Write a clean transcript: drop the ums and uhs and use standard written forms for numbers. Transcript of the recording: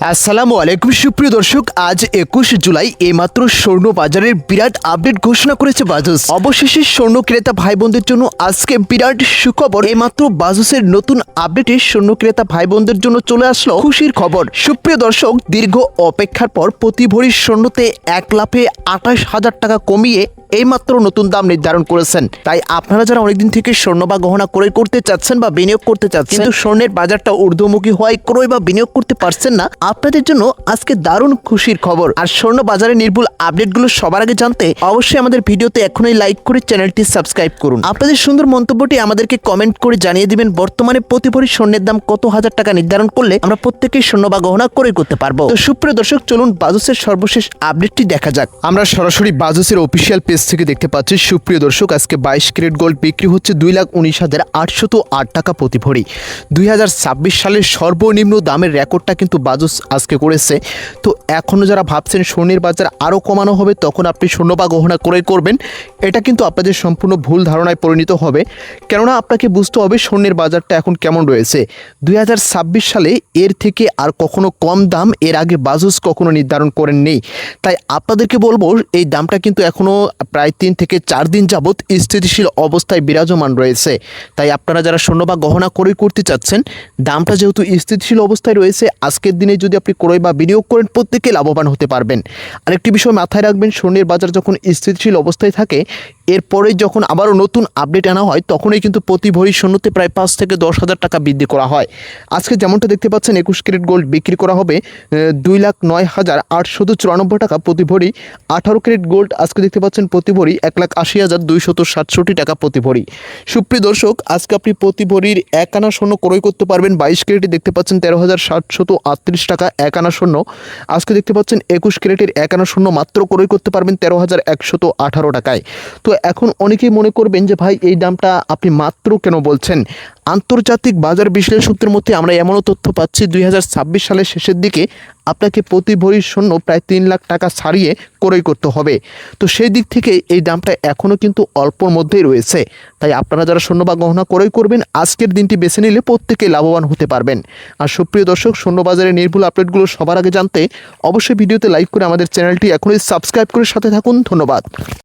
আসসালামু আলাইকুম সুপ্রিয় দর্শক, আজ 21 জুলাই এইমাত্র স্বর্ণ বাজারের বিরাট আপডেট ঘোষণা করেছে বাজুস। অবশেষে স্বর্ণ ক্রেতা ভাই বোনদের জন্য আজকে বিরাট সুখবর। এইমাত্র বাজুসের নতুন আপডেটে স্বর্ণ ক্রেতা ভাই বোনদের জন্য চলে আসলো খুশির খবর। সুপ্রিয় দর্শক, দীর্ঘ অপেক্ষার পর প্রতি ভরি স্বর্ণতে 1,28,000 টাকা কমিয়ে এইমাত্র নতুন দাম নির্ধারণ করেছেন। তাই আপনারা যারা অনেকদিন থেকে স্বর্ণ বা গহনা ক্রয় করতে চাচ্ছেন বা বিনিয়োগ করতে চাচ্ছেন, কিন্তু স্বর্ণের বাজারটা ঊর্ধ্বমুখী হওয়ায় ক্রয় বা বিনিয়োগ করতে পারছেন না, আপনাদের জন্য আজকে দারুণ খুশির খবর। আর স্বর্ণ বাজারের নির্ভুল আপডেটগুলো সবার আগে জানতে অবশ্যই আমাদের ভিডিওতে এখনই লাইক করে চ্যানেলটি সাবস্ক্রাইব করুন। আপনাদের সুন্দর মন্তব্যটি আমাদেরকে কমেন্ট করে জানিয়ে দিবেন বর্তমানে প্রতি ভরি স্বর্ণের দাম কত হাজার টাকা নির্ধারণ করলে আমরা প্রত্যেকেই স্বর্ণ বা গহনা ক্রয় করতে পারবো। তো সুপ্রিয় দর্শক, চলুন বাজুসের সর্বশেষ আপডেটটি দেখা যাক। আমরা সরাসরি বাজুসের অফিসিয়াল পেজ থেকে দেখতে পাচ্ছি। সুপ্রিয় দর্শক, আজকে 22 ক্যারেট গোল্ড বিক্রি হচ্ছে 2,19,808 টাকা প্রতি ভরি। 2026 সালের সর্বনিম্ন দামের রেকর্ডটা কিন্তু বাজুস আজকে করেছে। তো এখনও যারা ভাবছেন স্বর্ণের বাজার আরও কমানো হবে, তখন আপনি স্বর্ণ বা গহনা ক্রয় করবেন, এটা কিন্তু আপনাদের সম্পূর্ণ ভুল ধারণায় পরিণত হবে। কেননা আপনাকে বুঝতে হবে স্বর্ণের বাজারটা এখন কেমন রয়েছে। 2026 সালে এর থেকে আর কখনো কম দাম এর আগে বাজুস কখনো নির্ধারণ করেন নেই। তাই আপনাদেরকে বলবো, এই দামটা কিন্তু এখনও প্রায় 3 থেকে 4 দিন যাবৎ স্থিতিশীল অবস্থায় বিরাজমান রয়েছে। তাই আপনারা যারা স্বর্ণ বা গহনা ক্রয় করতে চাচ্ছেন, দামটা যেহেতু স্থিতিশীল অবস্থায় রয়েছে, আজকের দিনে যদি আপনি ক্রয় বা বিনিয়োগ করেন, প্রত্যেকে লাভবান হতে পারবেন। আরেকটি বিষয় মাথায় রাখবেন, স্বর্ণের বাজার যখন স্থিতিশীল অবস্থায় থাকে, এরপরে যখন আবারও নতুন আপডেট আনা হয়, তখনই কিন্তু প্রতি ভরি স্বর্ণতে প্রায় 5 থেকে 10,000 টাকা বৃদ্ধি করা হয়। আজকে যেমনটা দেখতে পাচ্ছেন, 21 ক্যারেট গোল্ড বিক্রি করা হবে 2,09,894 টাকা প্রতি ভরি। 18 ক্যারেট গোল্ড আজকে দেখতে পাচ্ছেন প্রতি ভরি 1,80,267 টাকা প্রতি ভরি। সুপ্রিয় দর্শক, আজকে আপনি প্রতি ভরির 1 আনা স্বর্ণ ক্রয় করতে পারবেন। 22 ক্যারেটে দেখতে পাচ্ছেন 13,738 টাকা 1 আনা স্বর্ণ। আজকে দেখতে পাচ্ছেন 21 ক্যারেটের 1 আনা স্বর্ণ মাত্র ক্রয় করতে পারবেন 13,118 টাকায়। তো এখন অনেকেই মনে করবেন যে ভাই, এই দামটা আপনি মাত্র কেন বলছেন। আন্তর্জাতিক বাজার বিশ্লেষকদের মধ্যে আমরা এমনও তথ্য পাচ্ছি, 2026 সালের শেষের দিকে আপনাকে প্রতি ভরি স্বর্ণ প্রায় 3 লাখ টাকা ছাড়িয়ে ক্রয় করতে হবে। তো সেই দিক থেকে এই দামটা এখনও কিন্তু অল্পর মধ্যেই রয়েছে। তাই আপনারা যারা স্বর্ণ বা গহনা ক্রয় করবেন, আজকের দিনটি বেছে নিলে প্রত্যেকে লাভবান হতে পারবেন। আর সুপ্রিয় দর্শক, স্বর্ণ বাজারের নির্ভুল আপডেটগুলো সবার আগে জানতে অবশ্যই ভিডিওতে লাইক করে আমাদের চ্যানেলটি এখনই সাবস্ক্রাইব করে সাথে থাকুন। ধন্যবাদ।